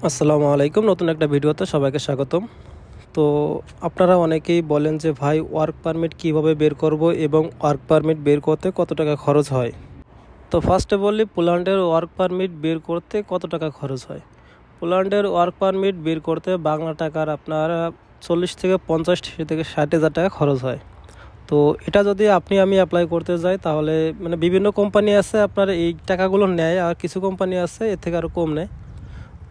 আসসালামু আলাইকুম। নতুন একটা ভিডিওতে সবাইকে স্বাগতম। তো আপনারা অনেকেই বলেন যে ভাই ওয়ার্ক পারমিট কিভাবে বের করব এবং ওয়ার্ক পারমিট বের করতে কত টাকা খরচ হয়। তো ফার্স্টে বলি পোল্যান্ডের ওয়ার্ক পারমিট বের করতে কত টাকা খরচ হয়। পোল্যান্ডের ওয়ার্ক পারমিট বের করতে বাংলা টাকার আপনার 40 থেকে 50 থেকে 60,000 টাকা খরচ হয়। তো এটা যদি আমি অ্যাপ্লাই করতে যাই তাহলে বিভিন্ন কোম্পানি আছে আপনার এই টাকাগুলো নেয়, আর কিছু কোম্পানি আছে এর থেকে আরও কম নেয়।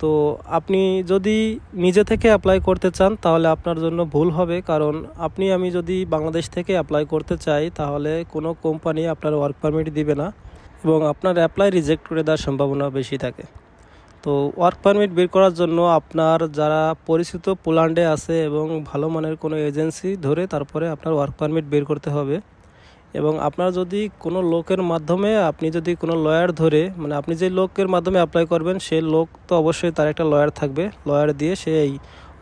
তো আপনি যদি নিজে থেকে অ্যাপ্লাই করতে চান তাহলে আপনার জন্য ভুল হবে, কারণ আমি যদি বাংলাদেশ থেকে অ্যাপ্লাই করতে চাই তাহলে কোনো কোম্পানি আপনার ওয়ার্ক পারমিট দিবে না এবং আপনার অ্যাপ্লাই রিজেক্ট করে দেওয়ার সম্ভাবনা বেশি থাকে। তো ওয়ার্ক পারমিট বের করার জন্য আপনার যারা পরিচিত পোল্যান্ডে আছে এবং ভালো মানের কোনো এজেন্সি ধরে তারপরে আপনার ওয়ার্ক পারমিট বের করতে হবে। এবং আপনার যদি কোনো লোকের মাধ্যমে আপনি যদি কোনো লয়ার ধরে আপনি যে লোকের মাধ্যমে অ্যাপ্লাই করবেন সেই লোক তো অবশ্যই তার একটা লয়ার থাকবে, লয়ার দিয়ে সে এই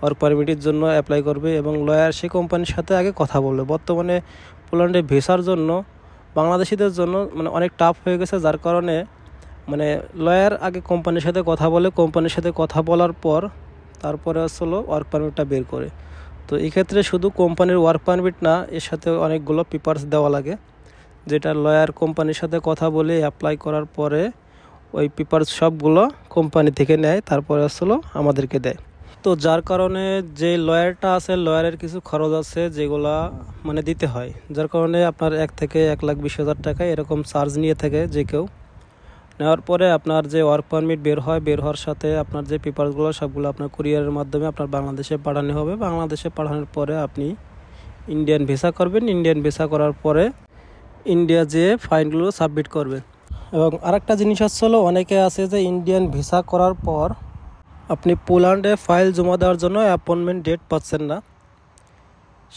ওয়ার্ক পারমিটের জন্য অ্যাপ্লাই করবে এবং লয়ার সেই কোম্পানির সাথে আগে কথা বলবে। বর্তমানে পোল্যান্ডে ভিসার জন্য বাংলাদেশিদের জন্য অনেক টাফ হয়ে গেছে, যার কারণে লয়ার আগে কোম্পানির সাথে কথা বলে, কোম্পানির সাথে কথা বলার পর তারপরে আসলে ওয়ার্ক পারমিটটা বের করে। তো এক্ষেত্রে শুধু কোম্পানির ওয়ার্ক পারমিট না, এর সাথে অনেকগুলো পেপারস দেওয়া লাগে, যেটা লয়ার কোম্পানির সাথে কথা বলে অ্যাপ্লাই করার পরে ওই পেপারস সবগুলো কোম্পানি থেকে নেয়, তারপরে আসলে আমাদেরকে দেয়। তো যার কারণে যে লয়ারটা আছে লয়ারের কিছু খরচ আছে যেগুলা দিতে হয়, যার কারণে আপনার 1 থেকে 1,20,000 টাকা এরকম চার্জ নিয়ে থাকে যে কেউ। নেওয়ার পরে আপনার যে ওয়ার্ক পারমিট বের হওয়ার সাথে আপনার যে পেপারসগুলো সবগুলো আপনার কুরিয়ারের মাধ্যমে আপনার বাংলাদেশে পাঠানো হবে। বাংলাদেশে পাঠানোর পরে আপনি ইন্ডিয়ান ভিসা করবেন, ইন্ডিয়ান ভিসা করার পরে ইন্ডিয়া যেয়ে ফাইলগুলো সাবমিট করবেন। এবং আরেকটা জিনিস হলো অনেকে আছে যে ইন্ডিয়ান ভিসা করার পর আপনি পোল্যান্ডে ফাইল জমা দেওয়ার জন্য অ্যাপয়েন্টমেন্ট ডেট পাচ্ছেন না।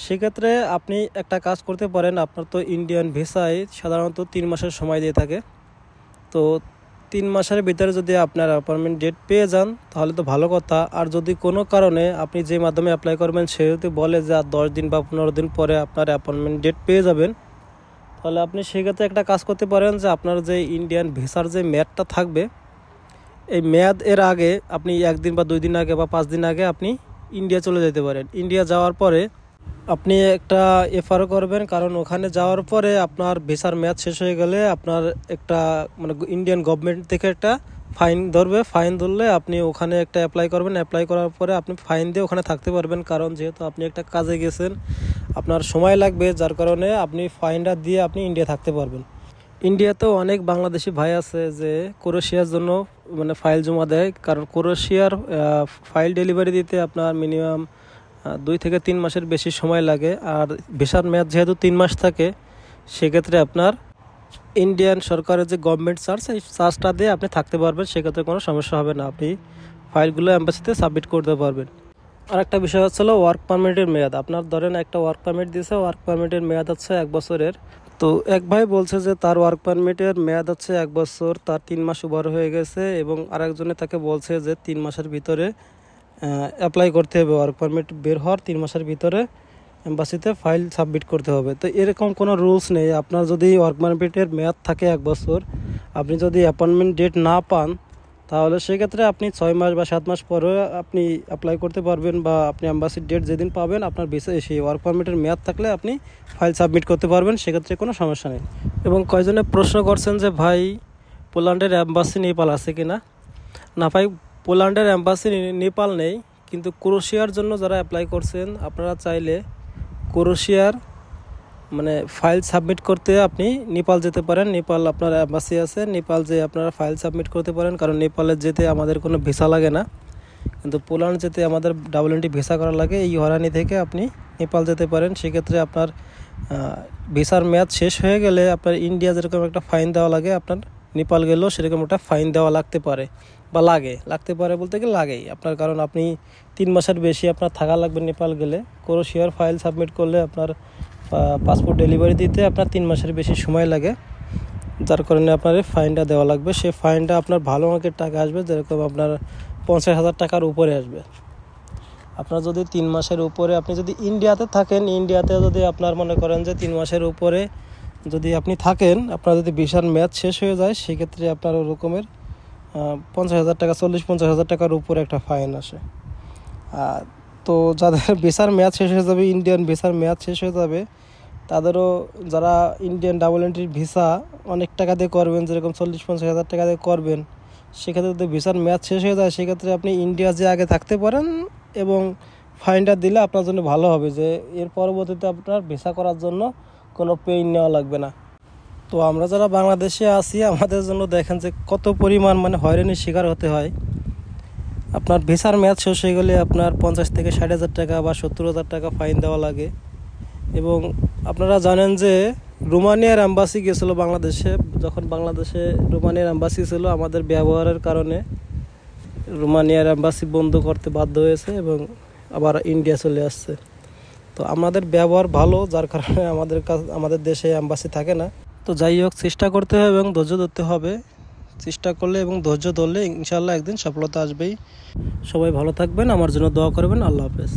সেক্ষেত্রে আপনি একটা কাজ করতে পারেন, আপনার তো ইন্ডিয়ান ভিসায় সাধারণত 3 মাসের সময় দিয়ে থাকে। তো 3 মাসের ভিতরে যদি আপনার অ্যাপয়েন্টমেন্ট ডেট পেয়ে যান তাহলে তো ভালো কথা। আর যদি কোনো কারণে আপনি যে মাধ্যমে অ্যাপ্লাই করবেন সে যদি বলে যে আর 10 দিন বা 15 দিন পরে আপনার অ্যাপয়েন্টমেন্ট ডেট পেয়ে যাবেন, তাহলে আপনি সেক্ষেত্রে একটা কাজ করতে পারেন যে আপনার যে ইন্ডিয়ান ভিসার যে মেয়াদটা থাকবে এই মেয়াদ এর আগে আপনি 1 দিন বা 2 দিন আগে বা 5 দিন আগে আপনি ইন্ডিয়া চলে যেতে পারেন। ইন্ডিয়া যাওয়ার পরে আপনি একটা এফআরও করবেন, কারণ ওখানে যাওয়ার পরে আপনার ভিসার মেয়াদ শেষ হয়ে গেলে আপনার একটা ইন্ডিয়ান গভর্নমেন্ট থেকে একটা ফাইন ধরবে। ফাইন ধরলে আপনি ওখানে একটা অ্যাপ্লাই করবেন, অ্যাপ্লাই করার পরে আপনি ফাইন দিয়ে ওখানে থাকতে পারবেন, কারণ যেহেতু আপনি একটা কাজে গেছেন আপনার সময় লাগবে, যার কারণে আপনি ফাইনটা দিয়ে আপনি ইন্ডিয়া থাকতে পারবেন। ইন্ডিয়াতেও অনেক বাংলাদেশি ভাই আছে যে ক্রোয়েশিয়ার জন্য ফাইল জমা দেয়, কারণ ক্রোয়েশিয়ার ফাইল ডেলিভারি দিতে আপনার মিনিমাম 2 থেকে 3 মাসের বেশি সময় লাগে। আর ভিসার মেয়াদ যেহেতু 3 মাস থাকে সেক্ষেত্রে আপনার ইন্ডিয়ান সরকারের যে গভর্নমেন্ট চার্জ এই চার্জটা দিয়ে আপনি থাকতে পারবেন, সেক্ষেত্রে কোনো সমস্যা হবে না, আপনি ফাইলগুলো অ্যাম্বাসিতে সাবমিট করতে পারবেন। আর একটা বিষয় হলো ওয়ার্ক পারমিটের মেয়াদ। আপনার ধরেন একটা ওয়ার্ক পারমিট দিয়েছে, ওয়ার্ক পারমিটের মেয়াদ হচ্ছে 1 বছরের। তো এক ভাই বলছে যে তার ওয়ার্ক পারমিটের মেয়াদ হচ্ছে 1 বছর, তার 3 মাস ওভার হয়ে গেছে এবং আরেকজনে তাকে বলছে যে 3 মাসের ভিতরে অ্যাপ্লাই করতে হবে, ওয়ার্ক পারমিট বের হওয়ার 3 মাসের ভিতরে এম্বাসিতে ফাইল সাবমিট করতে হবে। তো এরকম কোনো রুলস নেই। আপনার যদি ওয়ার্ক পারমিটের মেয়াদ থাকে 1 বছর, আপনি যদি অ্যাপয়েন্টমেন্ট ডেট না পান তাহলে সেক্ষেত্রে আপনি 6 মাস বা 7 মাস পরে আপনি অ্যাপ্লাই করতে পারবেন, বা আপনি অ্যাম্বাসির ডেট যেদিন পাবেন আপনার ভিসা সেই ওয়ার্ক পারমিটের মেয়াদ থাকলে আপনি ফাইল সাবমিট করতে পারবেন, সেক্ষেত্রে কোনো সমস্যা নেই। এবং কয়জনে প্রশ্ন করছেন যে ভাই পোল্যান্ডের অ্যাম্বাসি নেপাল আছে কি না। না ভাই, পোল্যান্ডের অ্যাম্বাসি নেপাল নেই, কিন্তু ক্রোয়েশিয়ার জন্য যারা অ্যাপ্লাই করছেন আপনারা চাইলে ক্রোয়েশিয়ার ফাইল সাবমিট করতে আপনি নেপাল যেতে পারেন। নেপাল আপনার অ্যাম্বাসি আছে, নেপাল যে আপনারা ফাইল সাবমিট করতে পারেন, কারণ নেপালে যেতে আমাদের কোনো ভিসা লাগে না, কিন্তু পোল্যান্ড যেতে আমাদের WNT ভিসা করা লাগে। এই হয়রানি থেকে আপনি নেপাল যেতে পারেন। সেক্ষেত্রে আপনার ভিসার মেয়াদ শেষ হয়ে গেলে আপনার ইন্ডিয়া যেরকম একটা ফাইন দেওয়া লাগে আপনার নেপাল গেলেও সেরকম একটা ফাইন দেওয়া লাগতে পারে, বা লাগতে পারে বলতে গেলে লাগেই আপনার, কারণ আপনি 3 মাসের বেশি আপনার থাকা লাগবে নেপাল গেলে। ক্রোয়েশিয়ার ফাইল সাবমিট করলে আপনার পাসপোর্ট ডেলিভারি দিতে আপনার 3 মাসের বেশি সময় লাগে, যার কারণে আপনার ফাইনটা দেওয়া লাগবে। সেই ফাইনটা আপনার ভালো অঙ্কের টাকা আসবে, যেরকম আপনার 50,000 টাকার উপরে আসবে। আপনার যদি 3 মাসের উপরে আপনি যদি ইন্ডিয়াতে থাকেন, ইন্ডিয়াতে যদি আপনার মনে করেন যে 3 মাসের উপরে যদি আপনি থাকেন, আপনার যদি ভিসার মেয়াদ শেষ হয়ে যায় সেক্ষেত্রে আপনার ওরকমের 50,000 টাকা, 40-50,000 টাকার উপরে একটা ফাইন আসে। তো যাদের ভিসার মেয়াদ শেষ হয়ে যাবে, ইন্ডিয়ান ভিসার মেয়াদ শেষ হয়ে যাবে, তাদেরও যারা ইন্ডিয়ান ডাবল এন্ট্রির ভিসা অনেক টাকা দিয়ে করবেন, যেরকম 40-50,000 টাকা দিয়ে করবেন, সেক্ষেত্রে যদি ভিসার মেয়াদ শেষ হয়ে যায়, সেক্ষেত্রে আপনি ইন্ডিয়া যে আগে থাকতে পারেন এবং ফাইনটা দিলে আপনার জন্য ভালো হবে, যে এর পরবর্তীতে আপনার ভিসা করার জন্য কোনো পেইন নেওয়া লাগবে না। তো আমরা যারা বাংলাদেশে আছি, আমাদের জন্য দেখেন যে কত পরিমাণ হয়রানির শিকার হতে হয়। আপনার ভিসার মেয়াদ শেষ হয়ে গেলে আপনার 50,000-60,000 টাকা বা 70,000 টাকা ফাইন দেওয়া লাগে। এবং আপনারা জানেন যে রোমানিয়ার অ্যাম্বাসি গেছিলো বাংলাদেশে, যখন বাংলাদেশে রোমানিয়ার অ্যাম্বাসি ছিল, আমাদের ব্যবহারের কারণে রোমানিয়ার অ্যাম্বাসি বন্ধ করতে বাধ্য হয়েছে এবং আবার ইন্ডিয়া চলে আসছে। তো আমাদের ব্যবহার ভালো, যার কারণে আমাদের দেশে অ্যাম্বাসি থাকে না। তো যাই হোক, চেষ্টা করতে হবে এবং ধৈর্য ধরতে হবে। চেষ্টা করলে এবং ধৈর্য ধরলে ইনশাআল্লাহ একদিন সফলতা আসবেই। সবাই ভালো থাকবেন, আমার জন্য দোয়া করবেন। আল্লাহ হাফেজ।